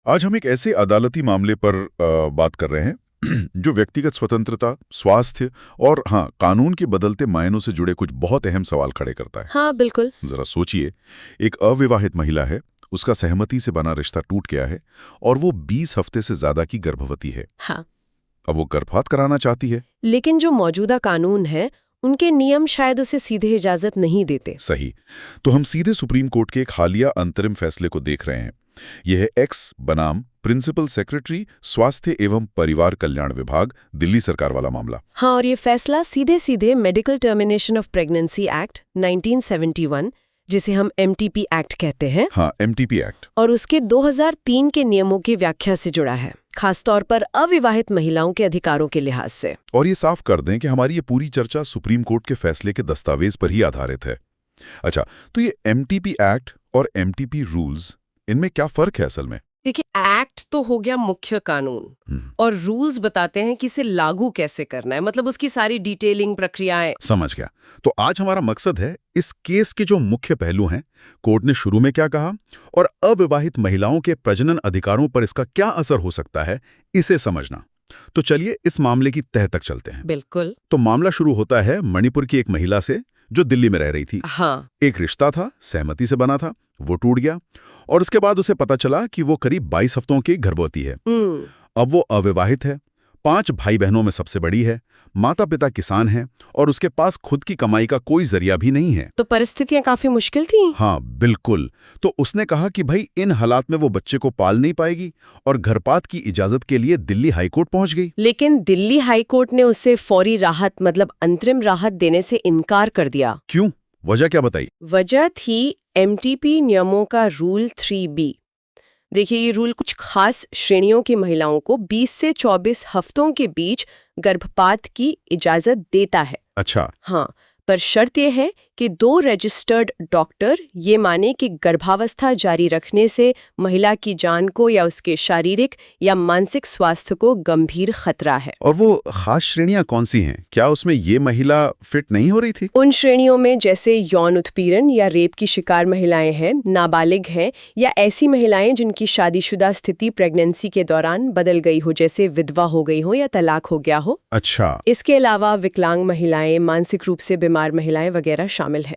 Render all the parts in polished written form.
आज हम एक ऐसे अदालती मामले पर बात कर रहे हैं जो व्यक्तिगत स्वतंत्रता, स्वास्थ्य और हाँ, कानून के बदलते मायनों से जुड़े कुछ बहुत अहम सवाल खड़े करता है। हाँ बिल्कुल। जरा सोचिए, एक अविवाहित महिला है, उसका सहमति से बना रिश्ता टूट गया है और वो 20 हफ्ते से ज्यादा की गर्भवती है। हाँ, अब वो गर्भपात कराना चाहती है। लेकिन जो मौजूदा कानून है उनके नियम शायद उसे सीधे इजाजत नहीं देते। सही। तो हम सीधे सुप्रीम कोर्ट के एक हालिया अंतरिम फैसले को देख रहे हैं। यह है एक्स बनाम प्रिंसिपल सेक्रेटरी स्वास्थ्य एवं परिवार कल्याण विभाग, दिल्ली सरकार वाला मामला। हाँ, और ये फैसला सीधे सीधे medical termination of pregnancy act 1971, जिसे हम MTP एक्ट कहते हैं, हाँ, MTP एक्ट, और उसके 2003 के नियमों की व्याख्या से जुड़ा है, खासतौर पर अविवाहित महिलाओं के अधिकारों के लिहाज से। और ये साफ कर दें कि हमारी ये पूरी चर्चा सुप्रीम कोर्ट के फैसले के दस्तावेज पर ही आधारित है। अच्छा, तो ये MTP एक्ट और MTP रूल्स, इनमें क्या फर्क है असल में? देखिए, एक्ट तो हो गया मुख्य कानून और रूल्स बताते हैं कि इसे लागू कैसे करना है, मतलब उसकी सारी डिटेलिंग प्रक्रियाएं। समझ गया। तो आज हमारा मकसद है इस केस के जो मुख्य पहलू हैं, कोर्ट ने शुरू में क्या कहा और अविवाहित महिलाओं के प्रजनन अधिकारों पर इसका क्या असर हो सकता है, इसे समझना। तो चलिए इस मामले की तह तक चलते हैं। बिल्कुल। तो मामला शुरू होता है मणिपुर की एक महिला से जो दिल्ली में रह रही थी। हाँ। एक रिश्ता था, सहमति से बना था, वो टूट गया और उसके बाद उसे पता चला कि वो करीब 22 हफ्तों की गर्भवती है। अब वो अविवाहित है, 5 भाई बहनों में सबसे बड़ी है, माता पिता किसान हैं और उसके पास खुद की कमाई का कोई जरिया भी नहीं है। तो परिस्थितियां काफी मुश्किल थी। हाँ बिल्कुल। तो उसने कहा कि भाई इन हालात में वो बच्चे को पाल नहीं पाएगी और गर्भपात की इजाजत के लिए दिल्ली हाईकोर्ट पहुंच गई। लेकिन दिल्ली हाईकोर्ट ने उसे फौरी राहत, मतलब अंतरिम राहत देने से इनकार कर दिया। क्यों? वजह क्या बताई? वजह थी MTP नियमों का रूल 3B। देखिए, ये रूल कुछ खास श्रेणियों की महिलाओं को 20 से 24 हफ्तों के बीच गर्भपात की इजाजत देता है। अच्छा। हाँ, पर शर्त यह है कि 2 रजिस्टर्ड डॉक्टर ये माने कि गर्भावस्था जारी रखने से महिला की जान को या उसके शारीरिक या मानसिक स्वास्थ्य को गंभीर खतरा है। और वो खास श्रेणियां कौन सी हैं? क्या उसमें ये महिला फिट नहीं हो रही थी? उन श्रेणियों में जैसे यौन उत्पीड़न या रेप की शिकार महिलाएं हैं, नाबालिग हैं, या ऐसी महिलाएं जिनकी शादीशुदा स्थिति प्रेगनेंसी के दौरान बदल गई हो, जैसे विधवा हो गई हो या तलाक हो गया हो। अच्छा। इसके अलावा विकलांग महिलाएं, मानसिक रूप से बीमार महिलाएं वगैरह शामिल हैं।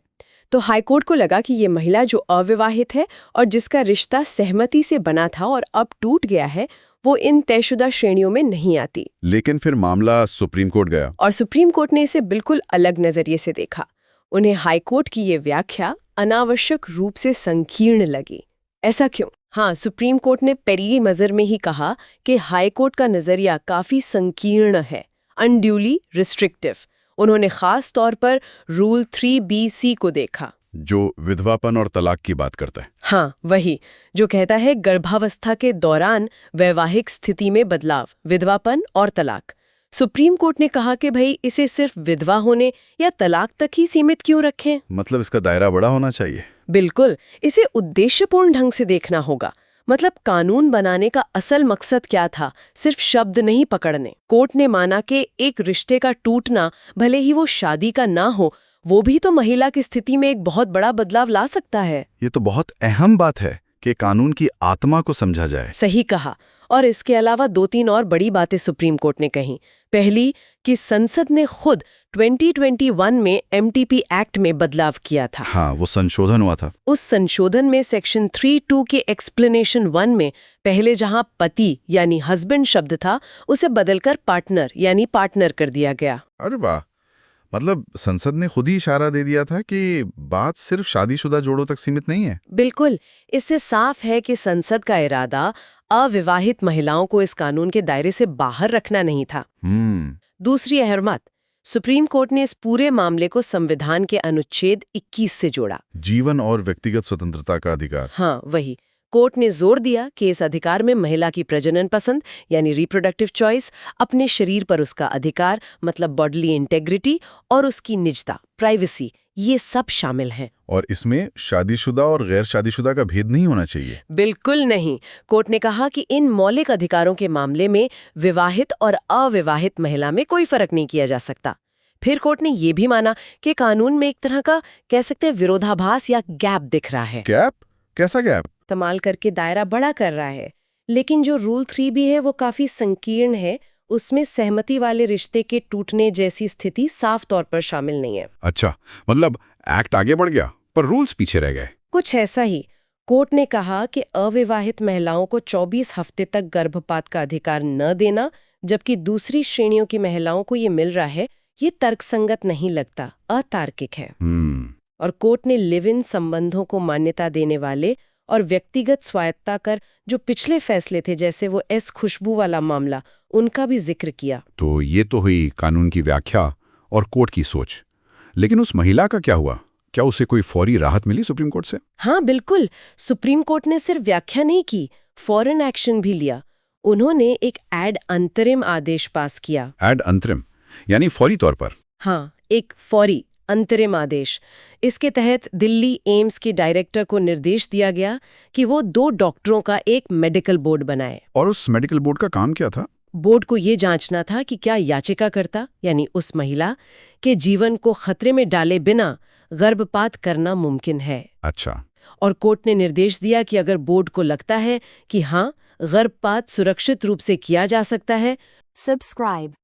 तो हाईकोर्ट को लगा कि ये महिला जो अविवाहित है और जिसका रिश्ता सहमति से बना था और अब टूट गया है, वो इन तयशुदा श्रेणियों में नहीं आती। लेकिन फिर मामला सुप्रीम कोर्ट गया और सुप्रीम कोर्ट ने इसे बिल्कुल अलग नजरिए से देखा। उन्हें हाईकोर्ट की ये व्याख्या अनावश्यक रूप से संकीर्ण लगी। ऐसा क्यों? हाँ, सुप्रीम कोर्ट ने पेरी मजर में ही कहा कि हाईकोर्ट का नजरिया काफी संकीर्ण है, अनड्यूली रिस्ट्रिक्टिव। उन्होंने खास तौर पर रूल 3BC को देखा, जो विधवापन और तलाक की बात करता है। हाँ वही, जो कहता है गर्भावस्था के दौरान वैवाहिक स्थिति में बदलाव, विधवापन और तलाक। सुप्रीम कोर्ट ने कहा कि भाई इसे सिर्फ विधवा होने या तलाक तक ही सीमित क्यों रखें? मतलब इसका दायरा बड़ा होना चाहिए। बिल्कुल, इसे उद्देश्यपूर्ण ढंग से देखना होगा। मतलब कानून बनाने का असल मकसद क्या था, सिर्फ शब्द नहीं पकड़ने। कोर्ट ने माना कि एक रिश्ते का टूटना, भले ही वो शादी का ना हो, वो भी तो महिला की स्थिति में एक बहुत बड़ा बदलाव ला सकता है। ये तो बहुत अहम बात है कि कानून की आत्मा को समझा जाए। सही कहा। और इसके अलावा 2-3 और बड़ी बातें सुप्रीम कोर्ट ने कही। पहली, कि संसद ने खुद 2021 में MTP एक्ट में बदलाव किया था। हाँ, वो संशोधन हुआ था। उस संशोधन में सेक्शन 3(2) के एक्सप्लेनेशन 1 में पहले जहां पति यानी हस्बैंड शब्द था, उसे बदलकर पार्टनर यानी पार्टनर कर दिया गया। अरे वाह, मतलब संसद ने खुद ही इशारा दे दिया था कि बात सिर्फ शादीशुदा जोड़ों तक सीमित नहीं है। बिल्कुल, इससे साफ है कि संसद का इरादा अविवाहित महिलाओं को इस कानून के दायरे से बाहर रखना नहीं था। दूसरी अहम बात, सुप्रीम कोर्ट ने इस पूरे मामले को संविधान के अनुच्छेद 21 से जोड़ा, जीवन और व्यक्तिगत स्वतंत्रता का अधिकार। हाँ वही, कोर्ट ने जोर दिया कि इस अधिकार में महिला की प्रजनन पसंद यानी रिप्रोडक्टिव चॉइस, अपने शरीर पर उसका अधिकार मतलब बॉडीली इंटेग्रिटी, और उसकी निजता प्राइवेसी, ये सब शामिल हैं। और इसमें शादीशुदा और गैर शादीशुदा का भेद नहीं होना चाहिए। बिल्कुल नहीं। कोर्ट ने कहा कि इन मौलिक अधिकारों के मामले में विवाहित और अविवाहित महिला में कोई फर्क नहीं किया जा सकता। फिर कोर्ट ने यह भी माना कि कानून में एक तरह का कह सकते हैं विरोधाभास या गैप दिख रहा है। गैप? कैसा गैप? इस्तेमाल करके दायरा बड़ा कर रहा है। लेकिन जो रूल 3 भी है वो काफी संकीर्ण है। उसमें सहमति वाले रिश्ते के टूटने जैसी स्थिति साफ तौर पर शामिल नहीं है। अच्छा, मतलब एक्ट आगे बढ़ गया पर रूल्स पीछे रह गए। कुछ ऐसा ही। कोर्ट ने कहा कि अविवाहित महिलाओं को 24 हफ्ते तक गर्भपात का अधिकार न देना, जबकि दूसरी श्रेणियों की महिलाओं को ये मिल रहा है, ये तर्कसंगत नहीं लगता, अतार्किक है। और कोर्ट ने लिव इन संबंधों को मान्यता देने वाले और व्यक्तिगत स्वायत्ता कर जो पिछले फैसले थे, जैसे वो एस खुशबू वाला मामला, उनका भी जिक्र किया। तो ये तो हुई कानून की व्याख्या और कोर्ट की सोच। लेकिन उस महिला का क्या हुआ? क्या उसे कोई फौरी राहत मिली सुप्रीम कोर्ट से? हाँ बिल्कुल, सुप्रीम कोर्ट ने सिर्फ व्याख्या नहीं की, फौरन एक्शन भी लिया। उन्होंने एक एड अंतरिम आदेश पास किया। एड अंतरिम यानी फौरी तौर पर? हाँ, एक फौरी अंतरिम आदेश। इसके तहत दिल्ली एम्स के डायरेक्टर को निर्देश दिया गया कि वो 2 डॉक्टरों का एक मेडिकल बोर्ड बनाए। और उस मेडिकल बोर्ड का काम क्या था? बोर्ड को ये जांचना था कि क्या याचिकाकर्ता यानी उस महिला के जीवन को खतरे में डाले बिना गर्भपात करना मुमकिन है। अच्छा। और कोर्ट ने निर्देश दिया कि अगर बोर्ड को लगता है कि हाँ, गर्भपात सुरक्षित रूप से किया जा सकता है। सब्सक्राइब